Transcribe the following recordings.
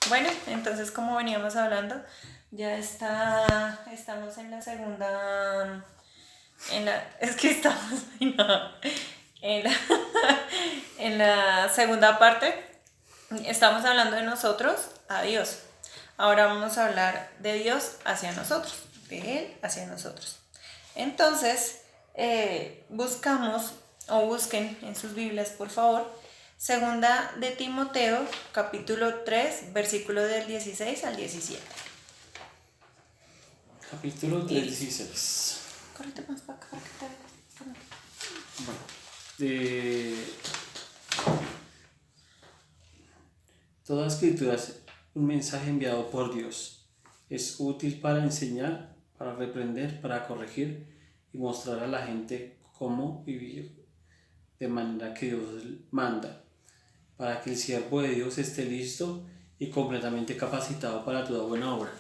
Bueno, entonces como veníamos hablando, estamos en la segunda, es que estamos ay, no, en la, en la segunda parte. Estamos hablando de nosotros a Dios. Ahora vamos a hablar de Dios hacia nosotros, de Él hacia nosotros. Entonces, buscamos o busquen en sus Biblias, por favor, segunda de Timoteo, capítulo 3, versículo del 16 al 17. Capítulo Y 3, dice, 16. córrete más para acá para que te vean. Bueno, eh, toda escritura es un mensaje enviado por Dios. Es útil para enseñar, para reprender, para corregir y mostrar a la gente cómo vivir de manera que Dios manda, para que el siervo de Dios esté listo y completamente capacitado para toda buena obra.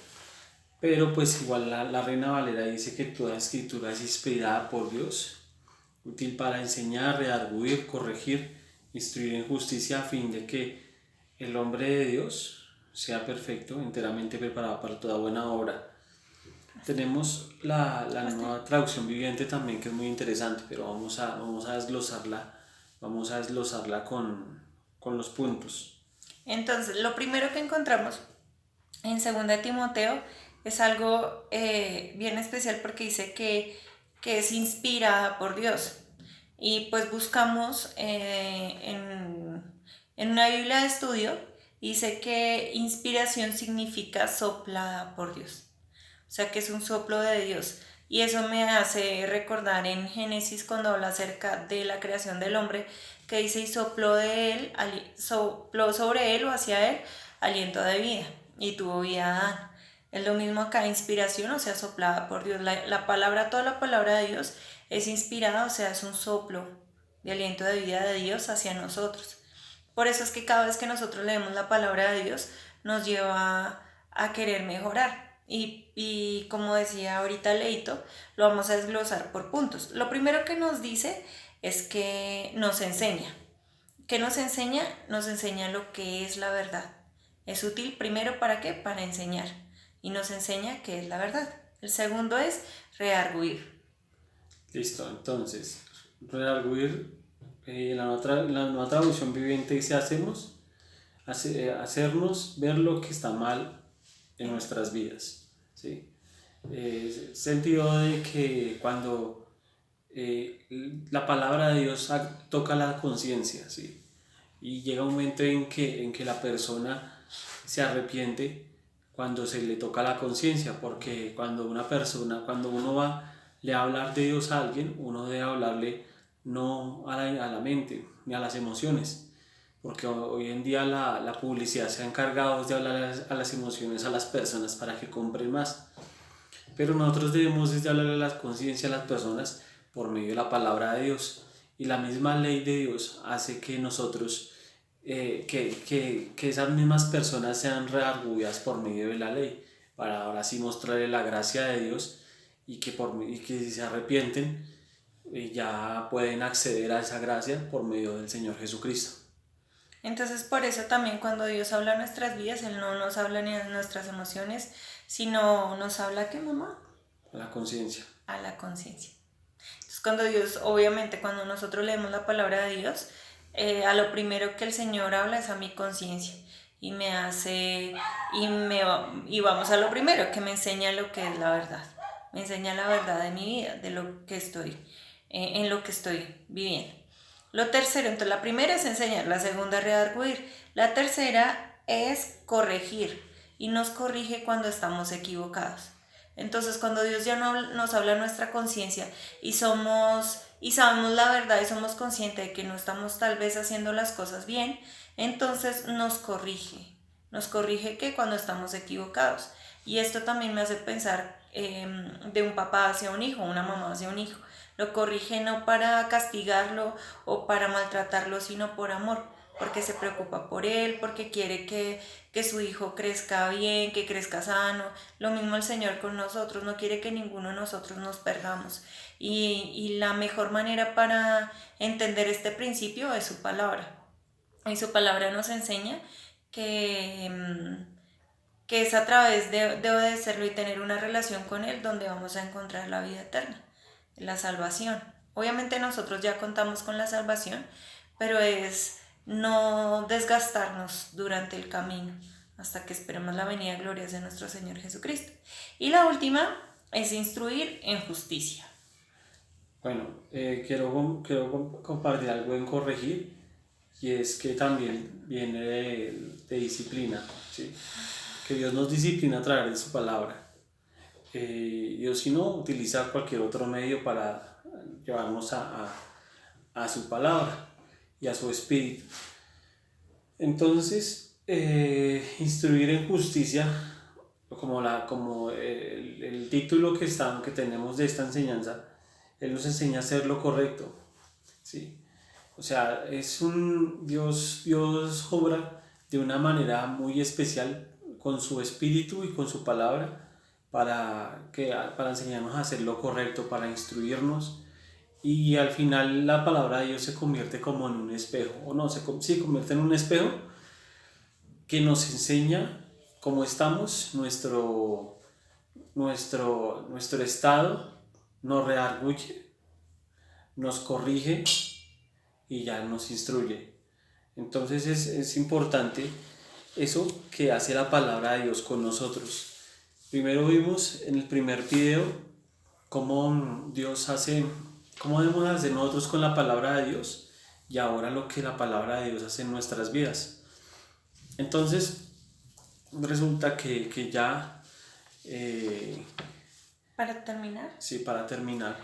Pero pues igual la Reina Valera dice que toda escritura es inspirada por Dios, útil para enseñar, redarguir, corregir, instruir en justicia, a fin de que el hombre de Dios sea perfecto, enteramente preparado para toda buena obra. Tenemos la nueva traducción viviente también, que es muy interesante, pero vamos a desglosarla con los puntos. Entonces, lo primero que encontramos en segunda de Timoteo es algo bien especial porque dice que es inspirada por Dios. Y pues buscamos en una Biblia de estudio, dice que inspiración significa soplada por Dios. O sea que es un soplo de Dios. Y eso me hace recordar en Génesis cuando habla acerca de la creación del hombre, que dice y sopló de él, sopló sobre él o hacia él aliento de vida y tuvo vida Adán. Es lo mismo acá, inspiración, o sea, soplada por Dios. La palabra, toda la palabra de Dios es inspirada, o sea, es un soplo de aliento de vida de Dios hacia nosotros. Por eso es que cada vez que nosotros leemos la palabra de Dios, nos lleva a querer mejorar. Y como decía ahorita Leito, lo vamos a desglosar por puntos. Lo primero que nos dice es que nos enseña. ¿Qué nos enseña? Nos enseña lo que es la verdad. Es útil primero para qué? Para enseñar. Y nos enseña qué es la verdad. El segundo es rearguir. Listo, entonces, redarguir, la nueva traducción viviente dice hacernos ver lo que está mal en nuestras vidas, ¿sí? Sentido de que cuando la palabra de Dios toca la conciencia, ¿sí? Y llega un momento en que la persona se arrepiente cuando se le toca la conciencia, porque cuando uno le va a hablar de Dios a alguien, uno debe hablarle no a la mente ni a las emociones, porque hoy en día la publicidad se ha encargado de hablar a las emociones a las personas para que compren más, pero nosotros debemos desde hablarle a la conciencia a las personas por medio de la palabra de Dios, y la misma ley de Dios hace que nosotros que esas mismas personas sean redargüidas por medio de la ley, para ahora sí mostrarle la gracia de Dios, y que si se arrepienten ya pueden acceder a esa gracia por medio del Señor Jesucristo. Entonces por eso también cuando Dios habla a nuestras vidas, Él no nos habla ni a nuestras emociones, sino nos habla, ¿qué mamá? La conciencia. A la conciencia. Entonces cuando Dios, obviamente cuando nosotros leemos la palabra de Dios, a lo primero que el Señor habla es a mi conciencia y me hace, y vamos a lo primero, que me enseña lo que es la verdad. Me enseña la verdad de mi vida, de lo que estoy, en lo que estoy viviendo. Lo tercero, entonces la primera es enseñar, la segunda es redarguir, la tercera es corregir y nos corrige cuando estamos equivocados. Entonces cuando Dios ya no nos habla nuestra conciencia y sabemos la verdad y somos conscientes de que no estamos tal vez haciendo las cosas bien, entonces nos corrige. Nos corrige que cuando estamos equivocados. Y esto también me hace pensar de un papá hacia un hijo, una mamá hacia un hijo. Lo corrige no para castigarlo o para maltratarlo, sino por amor, porque se preocupa por él, porque quiere que su hijo crezca bien, que crezca sano. Lo mismo el Señor con nosotros, no quiere que ninguno de nosotros nos perdamos. Y la mejor manera para entender este principio es su palabra. Y su palabra nos enseña que, que es a través de obedecerlo y tener una relación con Él donde vamos a encontrar la vida eterna, la salvación. Obviamente nosotros ya contamos con la salvación, pero es no desgastarnos durante el camino hasta que esperemos la venida de glorias de nuestro Señor Jesucristo. Y la última es instruir en justicia. Bueno, quiero compartir algo en corregir, y es que también viene de disciplina, ¿sí? Que Dios nos disciplina a través de su palabra. Dios, si no, utiliza cualquier otro medio para llevarnos a su palabra y a su espíritu. Entonces, instruir en justicia, como el título que tenemos de esta enseñanza, Él nos enseña a hacer lo correcto, ¿sí? O sea, Dios obra de una manera muy especial con su espíritu y con su palabra para enseñarnos a hacer lo correcto, para instruirnos, y al final la palabra de Dios se convierte como en un espejo, o no, sí, convierte en un espejo que nos enseña cómo estamos, nuestro estado, nos redarguye, nos corrige y ya nos instruye. Entonces es importante eso que hace la palabra de Dios con nosotros. Primero vimos en el primer video cómo cómo debemos hacer nosotros con la palabra de Dios, y ahora lo que la palabra de Dios hace en nuestras vidas. Entonces resulta que ya... Para terminar. Sí, para terminar.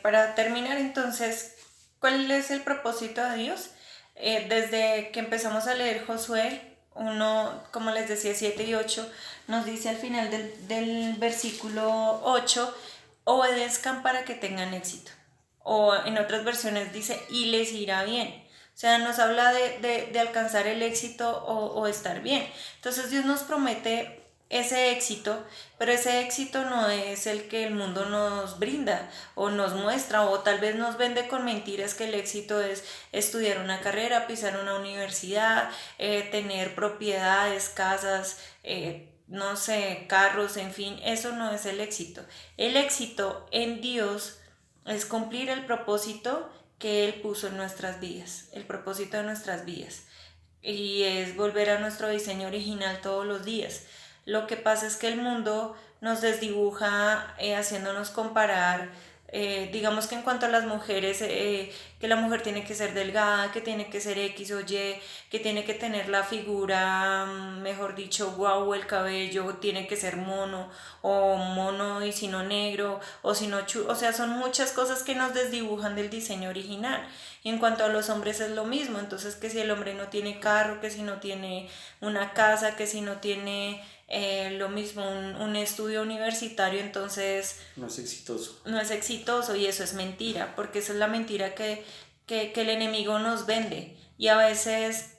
Para terminar, entonces, ¿cuál es el propósito de Dios? Desde que empezamos a leer Josué 1, como les decía, 7 y 8, nos dice al final del versículo 8, obedezcan para que tengan éxito. O en otras versiones dice, y les irá bien. O sea, nos habla de alcanzar el éxito o estar bien. Entonces Dios nos promete ese éxito, pero ese éxito no es el que el mundo nos brinda o nos muestra, o tal vez nos vende con mentiras que el éxito es estudiar una carrera, pisar una universidad, tener propiedades, casas, no sé, carros, en fin. Eso no es el éxito. El éxito en Dios es cumplir el propósito que Él puso en nuestras vidas, el propósito de nuestras vidas, y es volver a nuestro diseño original todos los días. Lo que pasa es que el mundo nos desdibuja, haciéndonos comparar, digamos que en cuanto a las mujeres, que la mujer tiene que ser delgada, que tiene que ser X o Y, que tiene que tener la figura, mejor dicho, guau, el cabello tiene que ser mono, o mono y si no negro, o si no o sea, son muchas cosas que nos desdibujan del diseño original. Y en cuanto a los hombres es lo mismo, entonces que si el hombre no tiene carro, que si no tiene una casa, que si no tiene lo mismo, un estudio universitario, entonces No es exitoso. no es exitoso, y eso es mentira, porque esa es la mentira que el enemigo nos vende. Y a veces,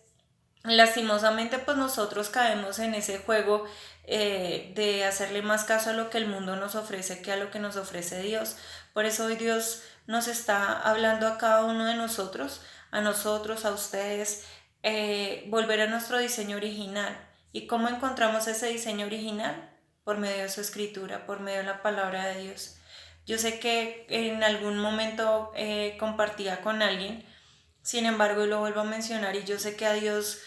lastimosamente, pues nosotros caemos en ese juego de hacerle más caso a lo que el mundo nos ofrece que a lo que nos ofrece Dios. Por eso hoy Dios nos está hablando a cada uno de nosotros, a ustedes, volver a nuestro diseño original. ¿Y cómo encontramos ese diseño original? Por medio de su escritura, por medio de la palabra de Dios. Yo sé que en algún momento compartía con alguien, sin embargo, y lo vuelvo a mencionar, y yo sé que a Dios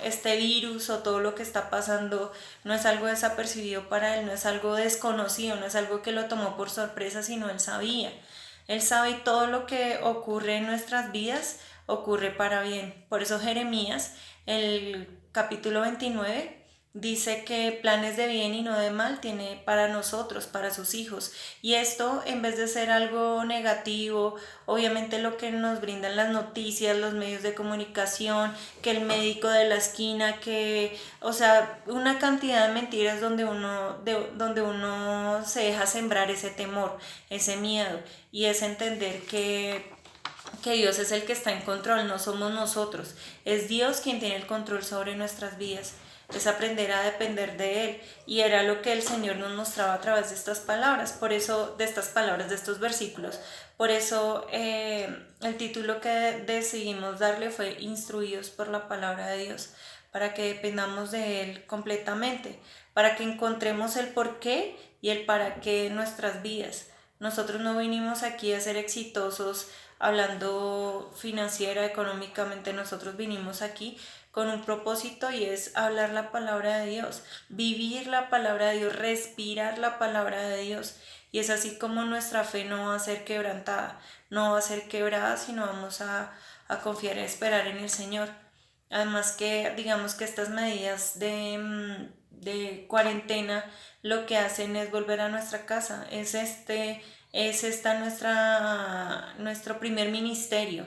este virus o todo lo que está pasando no es algo desapercibido para Él, no es algo desconocido, no es algo que lo tomó por sorpresa, sino Él sabía. Él sabe, y todo lo que ocurre en nuestras vidas ocurre para bien. Por eso Jeremías, el capítulo 29, dice que planes de bien y no de mal tiene para nosotros, para sus hijos. Y esto, en vez de ser algo negativo, obviamente lo que nos brindan las noticias, los medios de comunicación, que el médico de la esquina, o sea, una cantidad de mentiras donde uno se deja sembrar ese temor, ese miedo, y es entender que Dios es el que está en control, no somos nosotros. Es Dios quien tiene el control sobre nuestras vidas. Es aprender a depender de Él. Y era lo que el Señor nos mostraba a través de estas palabras, de estos versículos. Por eso el título que decidimos darle fue Instruidos por la palabra de Dios. para que dependamos de Él completamente, para que encontremos el porqué y el para qué en nuestras vidas. Nosotros no vinimos aquí a ser exitosos hablando financiera, económicamente, nosotros vinimos aquí con un propósito y es hablar la palabra de Dios, vivir la palabra de Dios, respirar la palabra de Dios. Y es así como nuestra fe no va a ser quebrantada, no va a ser quebrada, sino vamos a confiar y a esperar en el Señor. Además que digamos que estas medidas de cuarentena lo que hacen es volver a nuestra casa. Es esta nuestro primer ministerio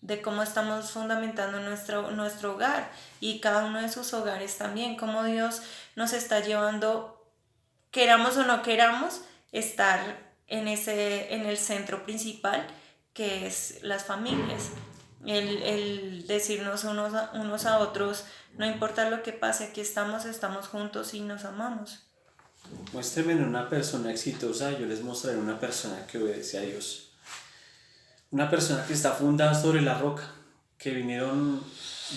de cómo estamos fundamentando nuestro hogar y cada uno de sus hogares también, cómo Dios nos está llevando, queramos o no queramos, estar en el centro principal que es las familias. El decirnos unos a otros, no importa lo que pase, aquí estamos juntos y nos amamos. Muéstrenme una persona exitosa, yo les mostraré una persona que obedece a Dios. Una persona que está fundada sobre la roca, que vinieron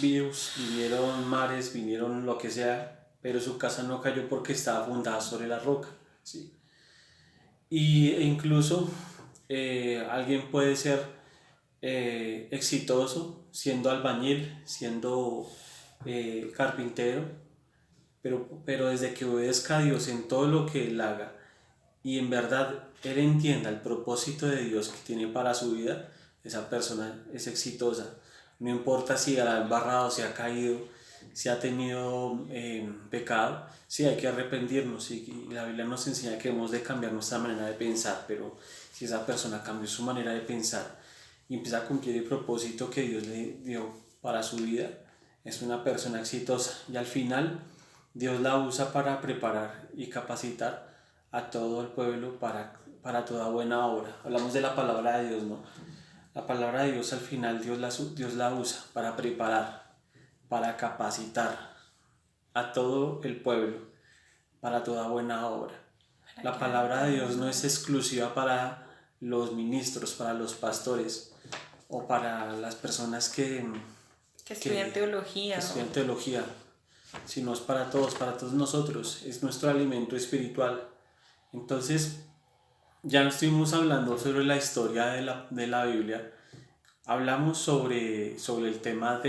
virus, vinieron mares, vinieron lo que sea, pero su casa no cayó porque estaba fundada sobre la roca, ¿sí? E incluso alguien puede ser exitoso siendo albañil, siendo carpintero, pero desde que obedezca a Dios en todo lo que él haga y en verdad él entienda el propósito de Dios que tiene para su vida, esa persona es exitosa. No importa si ha embarrado, si ha caído, si ha tenido pecado, sí hay que arrepentirnos y la Biblia nos enseña que debemos de cambiar nuestra manera de pensar, pero si esa persona cambió su manera de pensar y empieza a cumplir el propósito que Dios le dio para su vida, es una persona exitosa y al final Dios la usa para preparar y capacitar a todo el pueblo para toda buena obra. Hablamos de la palabra de Dios, ¿no? La palabra de Dios al final Dios la usa para preparar, para capacitar a todo el pueblo para toda buena obra. La palabra de Dios no es exclusiva para los ministros, para los pastores o para las personas Que estudian teología. estudian teología, sino es para todos nosotros, es nuestro alimento espiritual. Entonces, ya estuvimos hablando sobre la historia de la Biblia, hablamos sobre el tema